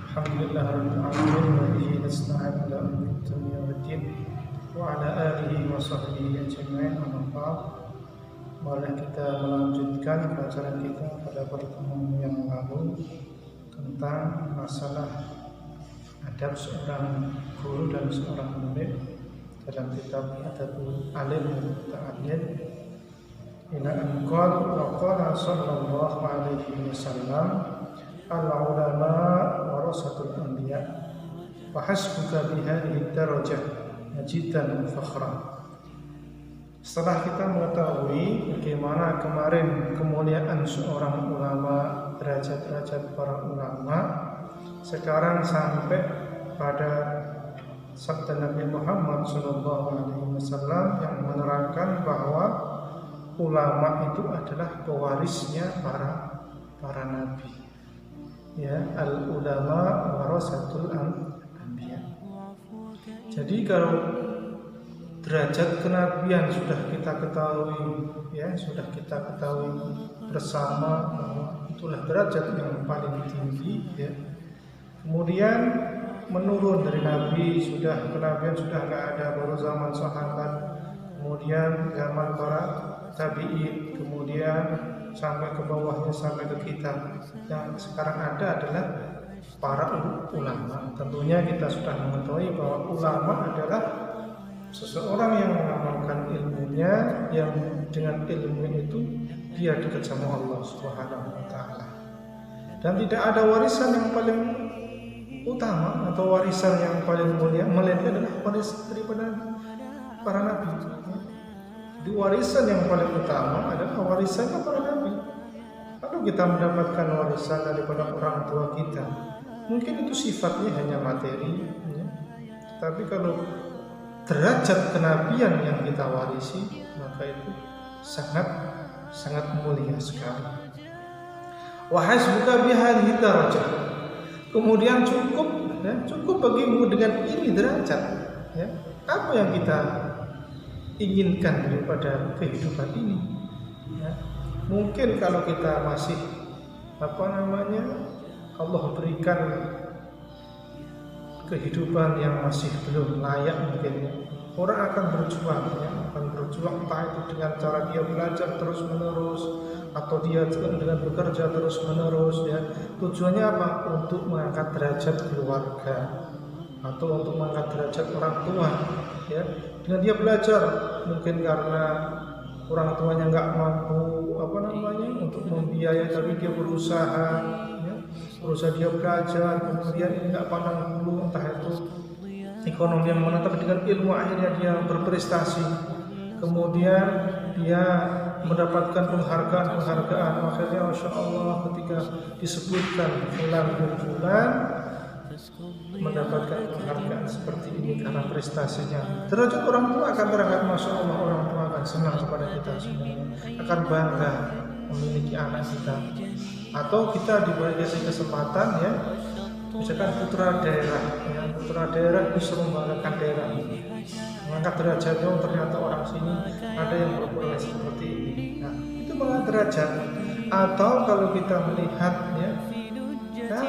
Alhamdulillahirabbil alamin wa bihi nasta'in ala umuri dunya waddin wa ala alihi wa sahbihi ajma'in. Amma ba'd. Mari kita melanjutkan pelajaran kita pada pertemuan yang lalu tentang masalah adab seorang guru dan seorang murid dalam kitab Adabul Alim wa Ta'allim. Ila an qala sallallahu alaihi wasallam al-ulama warasatul anbiya wa hasbuka bihadhihi darajah majidan fakhra. Setelah kita mengetahui bagaimana kemarin kemuliaan seorang ulama, derajat-derajat para ulama, sekarang sampai pada sabda Nabi Muhammad SAW yang menerangkan bahwa ulama itu adalah pewarisnya para nabi. Ya, al-ulama warasatul anbiya. Jadi kalau derajat kenabian sudah kita ketahui, ya, sudah kita ketahui bersama bahwa itulah derajat yang paling tinggi, ya. Kemudian menurun dari nabi, sudah kenabian sudah nggak ada, baru zaman sahabat, kemudian zaman para tabi'in, kemudian sampai ke bawahnya sampai ke kita. Yang sekarang ada adalah para ulama. Tentunya kita sudah mengetahui bahwa ulama adalah seseorang yang mengamalkan ilmunya, yang dengan ilmu itu dia dekat sama Allah Subhanahu wa taala. Dan tidak ada warisan yang paling utama atau warisan yang paling mulia melainkan adalah warisan daripada para nabi. Di warisan yang paling utama adalah warisannya para nabi. Kalau kita mendapatkan warisan daripada orang tua kita, mungkin itu sifatnya hanya materi, ya. Tapi kalau derajat kenabian yang kita warisi, maka itu sangat mulia sekali. Wa hasbuka bihadhihi darajah. Kemudian cukup bagimu dengan ini derajat, ya. Apa yang kita inginkan daripada kehidupan ini, ya. Mungkin kalau kita masih Allah berikan kehidupan yang masih belum layak, mungkin orang akan berjuang, ya, entah itu dengan cara dia belajar terus menerus atau dia dengan bekerja terus menerus, ya. Tujuannya apa? Untuk mengangkat derajat keluarga atau untuk mengangkat derajat orang tua, ya. Dengan dia belajar, mungkin karena orang tuanya nggak mampu untuk membiayai, tapi dia berusaha, ya. Berusaha dia belajar, kemudian ini nggak pandang bulu entah itu ekonomi yang mana, tapi dengan ilmu akhirnya dia berprestasi, kemudian dia mendapatkan penghargaan, akhirnya Masya Allah ketika disebutkan fulan mendapatkan penghargaan seperti ini karena prestasinya, derajat orang tua akan terangkat. Masya Allah, orang tua akan senang kepada kita semuanya, akan bangga memiliki anak kita. Atau kita diberi kesempatan, ya, misalkan putra daerah bisa membanggakan daerah, mengangkat derajatnya. Ternyata orang sini ada yang berprestasi seperti ini. Nah, itu mengangkat derajat. Atau kalau kita melihat, ya,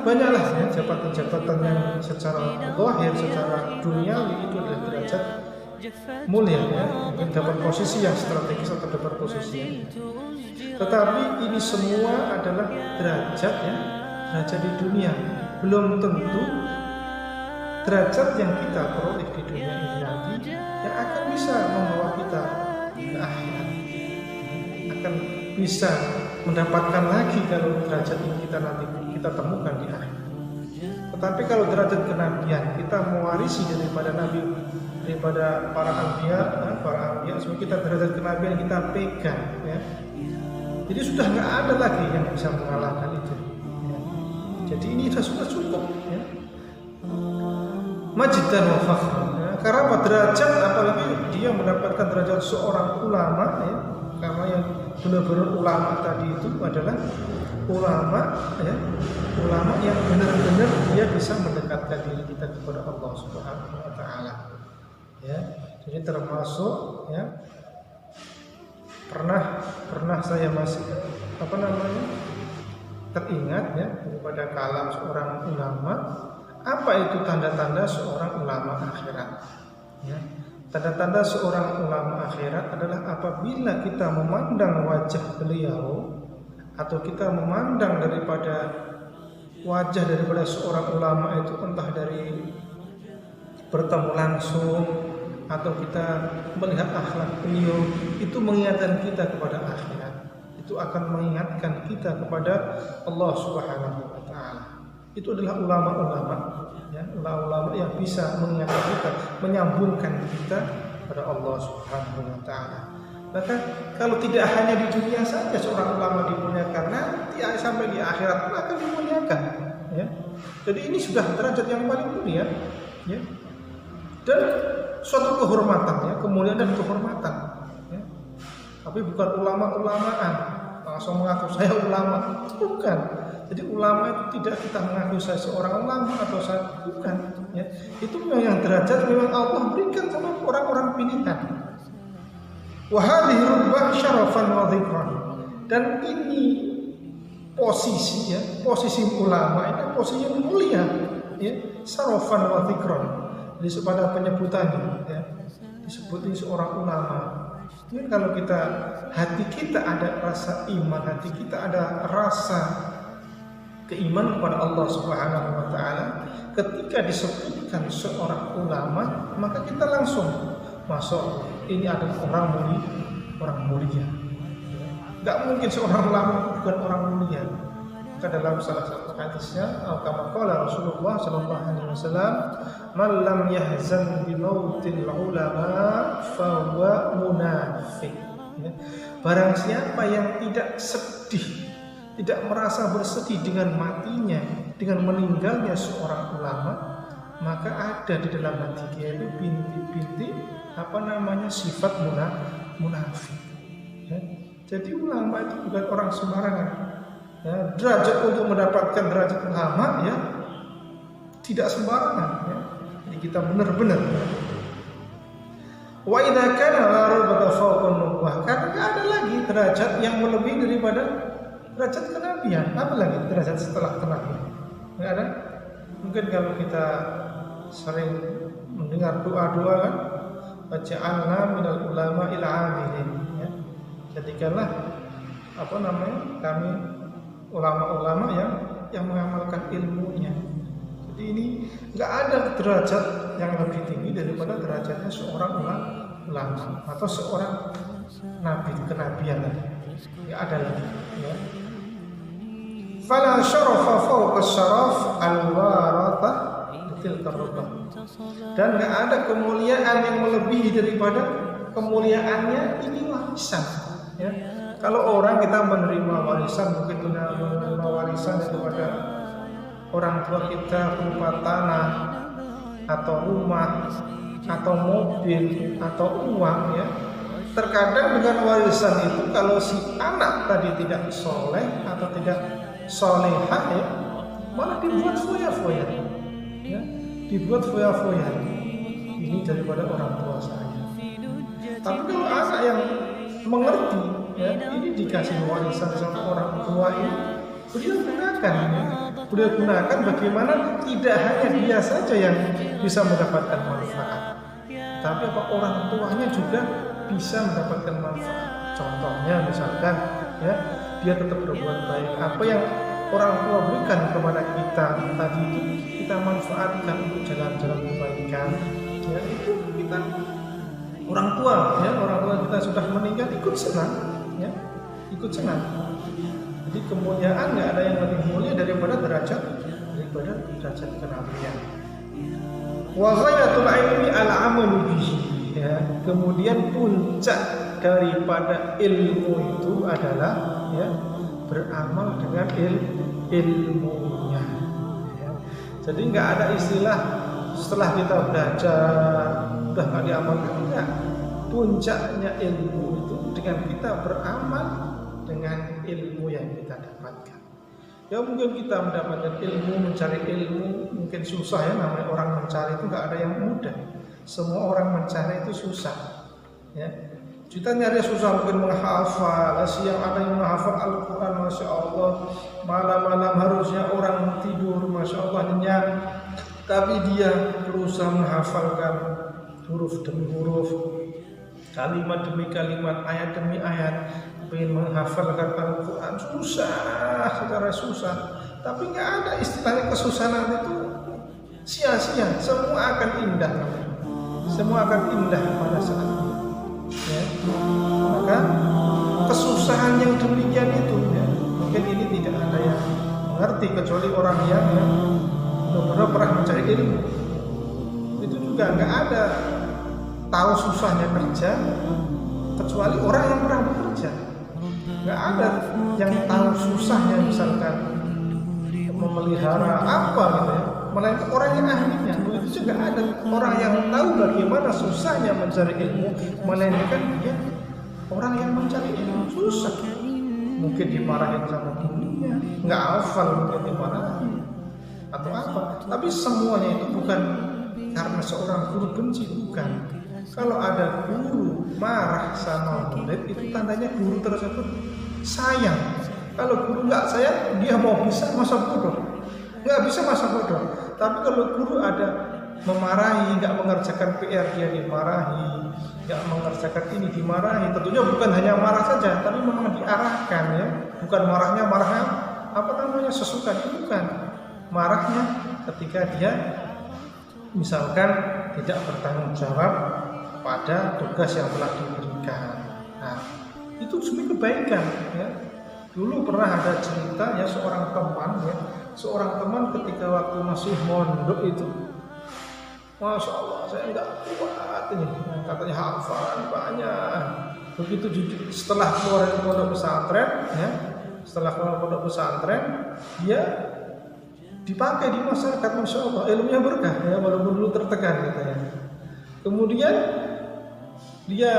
banyaklah, ya, jabatan-jabatan yang secara zahir, secara duniawi itu adalah derajat mulia, ya. Mungkin dapat posisi yang strategis atau dapat posisi yang, tetapi ini semua adalah derajat, ya, derajat di dunia. Belum tentu derajat yang kita peroleh di dunia ini nanti yang akan bisa membawa kita ke akhirat, akan bisa mendapatkan lagi kalau derajat ini kita temukan di akhirat. Tetapi kalau derajat kenabian kita mewarisi daripada nabi, daripada para anbiya, semua kita derajat kenabian kita pegang, ya. Jadi sudah nggak ada lagi yang bisa mengalahkan itu, ya. Jadi ini sudah cukup, ya. Majidan wa fakhra, ya. Karena apa? Derajat, apalagi dia mendapatkan derajat seorang ulama, ya. Karena yang benar-benar ulama tadi itu adalah ulama, ya, ulama yang benar-benar dia bisa mendekatkan diri kita kepada Allah Subhanahu wa taala, ya. Jadi termasuk, ya, pernah saya masih teringat ya daripada kalam seorang ulama. Apa itu tanda-tanda seorang ulama akhirat? Ya. Tanda-tanda seorang ulama akhirat adalah apabila kita memandang wajah beliau atau kita memandang daripada wajah daripada seorang ulama itu entah dari bertemu langsung atau kita melihat akhlak beliau, itu mengingatkan kita kepada akhirat. Itu akan mengingatkan kita kepada Allah Subhanahu wa taala. Itu adalah ulama-ulama ya, ulama-ulama yang bisa mengingatkan kita, menyambungkan kita kepada Allah Subhanahu wa taala. Maka kalau tidak hanya di dunia saja seorang ulama dimuliakan, nanti sampai di akhirat pun akan dimuliakan ya. Jadi ini sudah derajat yang paling mulia ya. Dan suatu kehormatan ya, kemuliaan dan kehormatan ya. Tapi bukan ulama-ulamaan langsung mengaku saya ulama, bukan. Jadi ulama itu tidak kita mengaku saya seorang ulama atau saya bukan ya. Itu memang yang derajat memang Allah berikan sama orang-orang pilihan. Wa hadhihi rubbah syarafan wa dhikran. Dan ini posisi ya, posisi ulama ini posisi yang mulia ya, syarafan wa dhikran. Jadi pada penyebutannya ya, disebut ini seorang ulama. Ini kalau kita hati kita ada rasa iman, hati kita ada rasa keimanan kepada Allah Subhanahu wa taala, ketika disebutkan seorang ulama, maka kita langsung masuk ini adalah orang mulia. Enggak mungkin seorang ulama bukan orang mulia. Maka dalam salah satu hadisnya, kama qala Rasulullah sallallahu alaihi wasallam, "Man lam yahzan bi mautil ulama fa huwa munafiq." Ya. Barang siapa yang tidak sedih, tidak merasa bersedih dengan matinya, dengan meninggalnya seorang ulama, maka ada di dalam hati dia itu bintik-bintik sifat munafik. Ya. Jadi ulama itu bukan orang sembarangan. Ya, derajat untuk mendapatkan derajat ulama ya tidak sembarangan. Ya. Jadi kita benar-benar. Wa idza kana gharabata fawqa nubuwah, karena ada lagi derajat yang melebihi daripada derajat kenabian. Apa lagi derajat setelah kenabian? Enggak ada? Mungkin kalau kita sering mendengar doa-doa kan, waj'alna minal ulama il amilin ya. Jadikanlah kami ulama-ulama yang mengamalkan ilmunya. Jadi ini enggak ada derajat yang lebih tinggi daripada derajatnya seorang ulama atau seorang nabi kenabian. Enggak ada lagi ya. Fala syarafa fawqa syaraf al-waratah tilka rubbah. Dan enggak ada kemuliaan yang melebihi daripada kemuliaannya ini warisan ya. Kalau orang kita menerima warisan, mungkin menerima warisan daripada orang tua kita berupa tanah atau rumah atau mobil atau uang ya. Terkadang dengan warisan itu kalau si anak tadi tidak soleh atau tidak solehah ya, malah dibuat foya-foya ya, dibuat foya-foya. Ini daripada orang tua saya. Tapi kalau anak yang mengerti ya, ini dikasih warisan sama orang tua ini, beliau gunakan bagaimana tidak hanya dia saja yang bisa mendapatkan manfaat, tapi orang tuanya juga bisa mendapatkan manfaat. Contohnya misalkan ya, dia tetap berbuat baik. Apa yang orang tua berikan kepada kita tadi itu kita manfaatkan untuk jalan-jalan kebaikan ya, itu kita orang tua kita sudah meninggal ikut senang ya, ikut senang. Jadi kemuliaan nggak ada yang lebih mulia daripada derajat kenabian. Wa ghayatul ilmi al-amalu bihi ya. Kemudian puncak daripada ilmu itu adalah ya, beramal dengan ilmunya ya. Jadi nggak ada istilah setelah kita belajar udah nggak diamalkan, enggak. Puncaknya ilmu itu dengan kita beramal dengan ilmu yang kita dapatkan. Ya mungkin kita mendapatkan ilmu, mencari ilmu mungkin susah ya, namanya orang mencari itu nggak ada yang mudah. Semua orang mencari itu susah ya. Kita nyari susah mungkin menghafal, siang ada yang menghafal Al-Quran, Masya Allah. Malam-malam harusnya orang tidur, Masya Allah nyenyak, tapi dia berusaha menghafalkan huruf demi huruf, kalimat demi kalimat, ayat demi ayat, ingin menghafalkan Al-Quran. Susah, secara susah. Tapi nggak ada istilahnya kesusahan itu sia-sia, semua akan indah. Semua akan indah pada saat itu. Ya. Maka kesusahan yang demikian itu ya, mungkin ini tidak ada yang mengerti kecuali orang yang benar-benar pernah mencari ilmu. Itu juga nggak ada tahu susahnya kerja kecuali orang yang pernah bekerja. Nggak ada yang tahu susahnya misalkan memelihara apa gitu ya, melainkan orang yang ahlinya. Itu juga ada orang yang tahu bagaimana susahnya mencari ilmu, melainkan dia orang yang mencari ilmu. Susah, mungkin dimarahin sama gurunya, nggak hafal mungkin dimarahin atau apa. Tapi semuanya itu bukan karena seorang guru benci, bukan. Kalau ada guru marah sama murid, itu tandanya guru tersebut sayang. Kalau guru nggak sayang, dia mau bisa masa bodoh, nggak bisa masa bodoh. Tapi kalau guru ada memarahi, nggak mengerjakan PR, dia dimarahi, nggak mengerjakan ini dimarahi. Tentunya bukan hanya marah saja, tapi memang diarahkan ya. Bukan marahnya apa namanya sesuka, bukan. Marahnya ketika dia misalkan tidak bertanggung jawab pada tugas yang telah diberikan. Nah, itu demi kebaikan ya. Dulu pernah ada cerita ya, seorang teman ketika waktu masih mondok itu, Masya Allah saya nggak kuat ini, katanya hafalan banyak. Begitu setelah keluar dari pondok pesantren ya, dia dipakai di masyarakat, Masya Allah ilmunya berkah ya, walaupun dulu tertekan katanya. Kemudian dia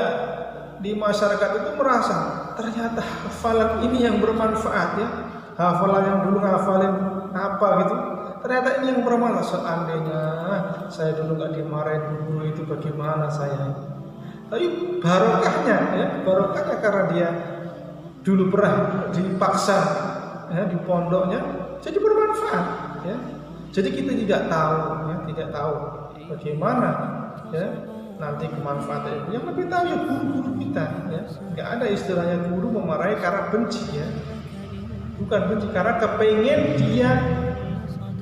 di masyarakat itu merasa ternyata hafalan ini yang bermanfaat ya, hafalan yang dulu ngafalin apa gitu, ternyata ini yang bermanfaat. Seandainya saya dulu nggak dimarahin guru itu bagaimana saya. Tapi barokahnya karena dia dulu pernah dipaksa ya, di pondoknya, jadi bermanfaat ya. Jadi kita tidak tahu bagaimana ya nanti kemanfaatan. Yang lebih tahu ya guru-guru kita ya. Nggak ada istilahnya guru memarahi karena benci ya, bukan benci, karena kepengen dia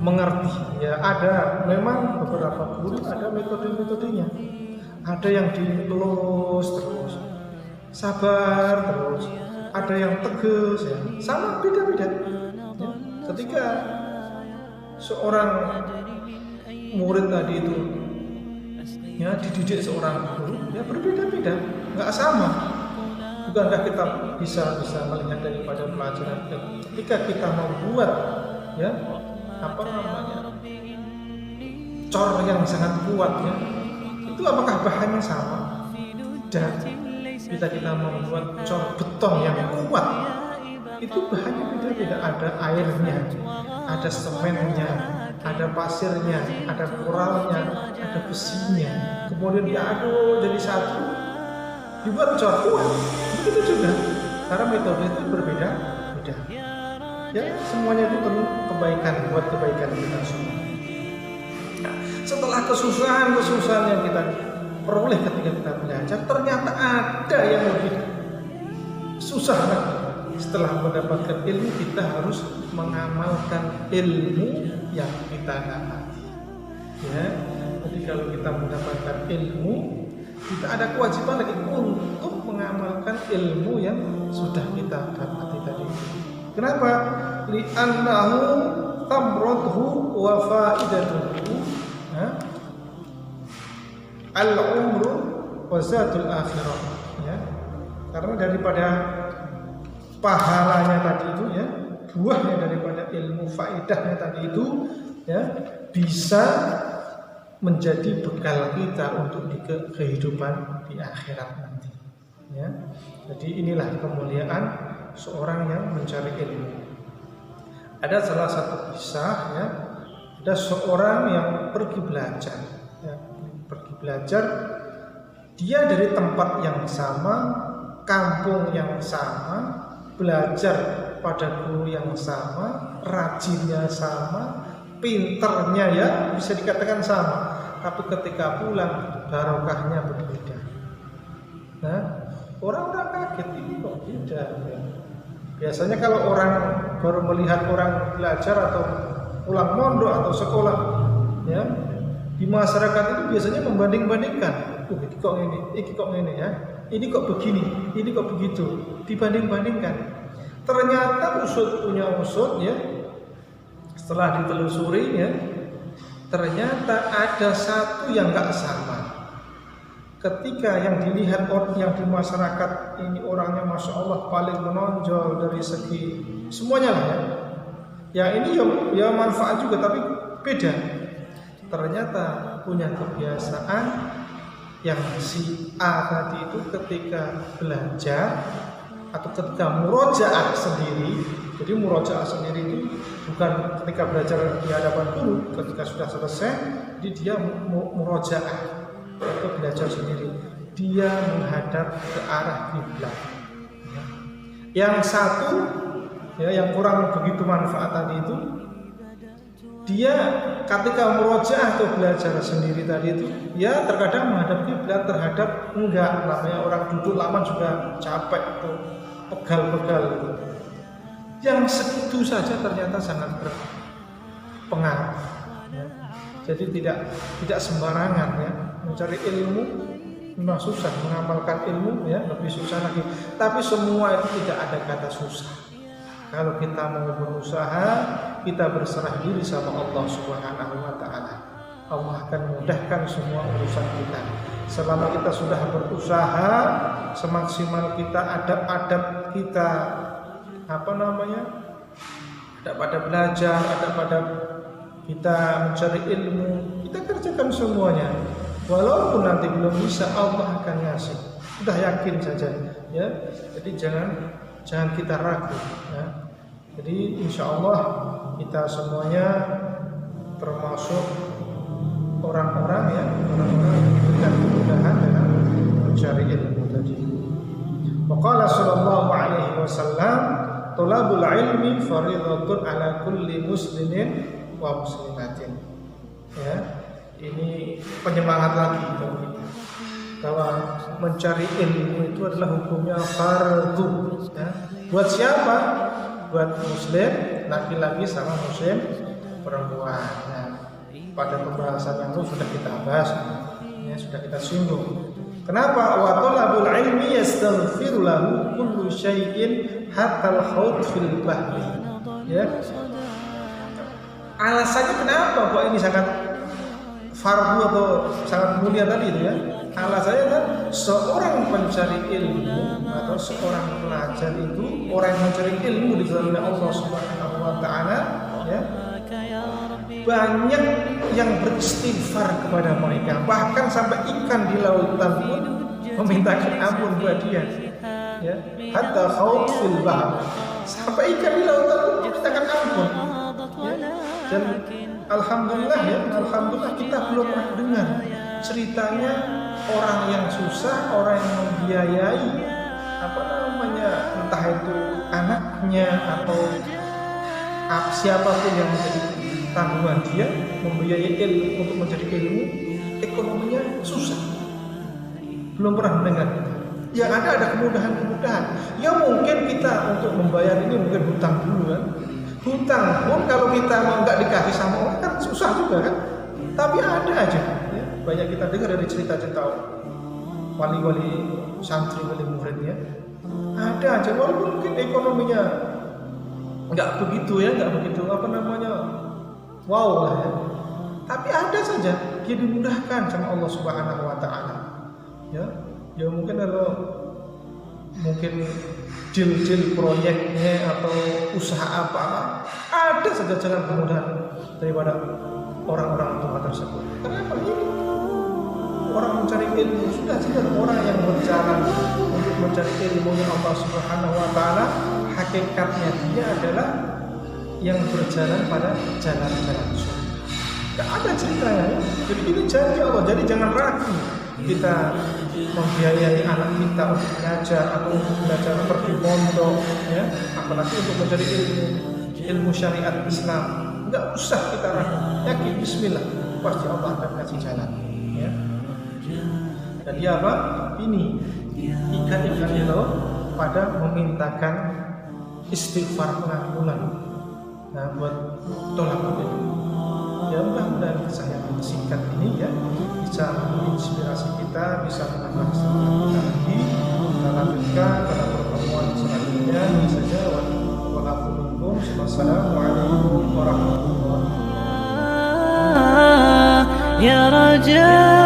mengerti ya. Ada memang beberapa guru ada metode-metodenya, ada yang dilus terus, sabar terus, ada yang tegas ya, sama beda-beda ya. Ketika seorang murid tadi itu ya dididik seorang guru ya berbeda-beda, nggak sama. Bukankah kita bisa melihat daripada pelajaran ketika kita membuat ya cor yang sangat kuat ya, itu apakah bahannya sama? Dan kita membuat cor beton yang kuat, itu bahannya beda-beda. Ada airnya, ada semennya, ada pasirnya, ada koralnya, ada besinya, kemudian diaduk jadi satu, dibuat cor kuat. Begitu juga, karena metode itu berbeda-beda. Ya, semuanya itu perlu kebaikan, buat kebaikan kita semua. Nah, setelah kesusahan yang kita peroleh ketika kita belajar, ternyata ada yang lebih susah lagi. Setelah mendapatkan ilmu, kita harus mengamalkan ilmu yang kita dapati. Ya, jadi kalau kita mendapatkan ilmu, kita ada kewajiban lagi untuk mengamalkan ilmu yang sudah kita dapati tadi. Kenapa? Li'annahu tamradhu wa faidatuhu al-umru wa zatul akhirah ya. Karena daripada pahalanya tadi itu ya, buahnya daripada ilmu, faedahnya tadi itu ya, bisa menjadi bekal kita untuk di kehidupan di akhirat nanti ya. Jadi inilah kemuliaan seorang yang mencari ilmu. Ada salah satu kisah ya, ada seorang yang pergi belajar ya, Dia dari tempat yang sama, kampung yang sama, belajar pada guru yang sama, rajinnya sama, pinternya ya bisa dikatakan sama, tapi ketika pulang barokahnya berbeda. Nah, orang-orang kaget ini kok beda ya. Biasanya kalau orang baru melihat orang belajar atau pulang mondok atau sekolah ya, di masyarakat itu biasanya membanding-bandingkan. Ini kok ini ya. Ini kok begini, ini kok begitu. Dibanding-bandingkan. Ternyata usut punya usut ya. Setelah ditelusuri ya, ternyata ada satu yang enggak sama. Ketika yang dilihat orang yang di masyarakat ini orangnya Masya Allah paling menonjol dari segi semuanya lah ya. Yang ini ya manfaat juga tapi beda. Ternyata punya kebiasaan yang si A tadi itu ketika belajar atau ketika murojaah sendiri. Jadi murojaah sendiri itu bukan ketika belajar di hadapan guru, ketika sudah selesai dia murojaah atau belajar sendiri. Dia menghadap ke arah kiblat. Yang satu ya, yang kurang begitu manfaat tadi itu, dia ketika murojaah atau belajar sendiri tadi itu, ya terkadang menghadap kiblat, terhadap enggak, namanya orang duduk lama juga capek atau pegal-pegal gitu. Yang segitu saja ternyata sangat berpengaruh. Ya. Jadi tidak sembarangan ya, mencari ilmu memang susah, mengamalkan ilmu ya lebih susah lagi. Tapi semua itu tidak ada kata susah. Kalau kita mau berusaha, kita berserah diri sama Allah Subhanahu wa taala. Allah akan mudahkan semua urusan kita. Selama kita sudah berusaha semaksimal kita, adab-adab kita ada pada belajar, ada pada kita mencari ilmu, kita kerjakan semuanya. Walaupun nanti belum bisa, Allah akan ngasih. Sudah yakin saja ya. Jadi jangan kita ragu ya. Jadi insya Allah kita semuanya termasuk orang-orang yang diberikan kemudahan dalam mencari ilmu tadi. Waqala sallallahu alaihi wasallam, thalabul ilmi fardhatun ala kulli muslimin wa muslimatin. Ya, ini penyemangat lagi bagi kita bahwa mencari ilmu itu adalah hukumnya fardhu ya. Buat siapa? Buat muslim laki-laki sama muslim perempuan. Nah, pada pembahasan yang lalu sudah kita bahas ya, sudah kita singgung. Kenapa? Wa talabul ilmi yastaghfiru lahu kullu syai'in hatta al-khawt fil bahri. Ya. Alasannya kenapa kok ini sangat fardu atau sangat mulia tadi itu ya? Alasannya kan seorang pencari ilmu atau seorang pelajar itu orang yang mencari ilmu di jalan Allah Subhanahu wa taala ya. Banyak yang beristighfar kepada mereka, bahkan sampai ikan di lautan pun memintakan ampun buat dia ya. Hatta khawt fil bahr, sampai ikan di lautan pun memintakan ampun ya. Dan alhamdulillah ya, alhamdulillah kita belum pernah dengar ceritanya orang yang susah, orang yang membiayai entah itu anaknya atau siapapun yang menjadi tanggungan dia membiayai ilmu untuk mencari ilmu, ekonominya susah. Belum pernah mendengar. Yang ada kemudahan-kemudahan. Ya mungkin kita untuk membayar ini mungkin hutang dulu kan. Hutang pun kalau kita nggak dikasih sama orang kan susah juga kan. Tapi ada aja. Ya. Banyak kita dengar dari cerita-cerita wali-wali santri, wali muridnya. Ada aja walaupun mungkin ekonominya nggak begitu ya, wow lah ya. Tapi ada saja dia dimudahkan sama Allah Subhanahu wa taala. Ya mungkin kalau deal proyeknya atau usaha apa ada saja jalan kemudahan daripada orang-orang tua tersebut. Kenapa ini? Orang mencari ilmu sudah jelas orang yang berjalan untuk mencari ilmu Allah Subhanahu wa taala, hakikatnya dia adalah yang berjalan pada jalan-jalan surga. Tidak ada ceritanya ya. Jadi ini janji Allah. Jadi jangan ragu kita membiayai anak kita untuk belajar atau untuk belajar pergi pondok, ya, apalagi untuk mencari ilmu syariat Islam. Enggak usah kita ragu, yakin Bismillah, pasti Allah akan kasih jalan, ya. Jadi apa? Ini ikan-ikan itu pada memintakan istighfar pengampunan. Nah, buat tolak itu. Ya, mudah-mudahan kisah yang singkat ini ya bisa menginspirasi kita, bisa menambah semangat kita lagi. Kita lanjutkan pada pertemuan selanjutnya. Ini saja. Wassalamualaikum warahmatullahi wabarakatuh. Ya Raja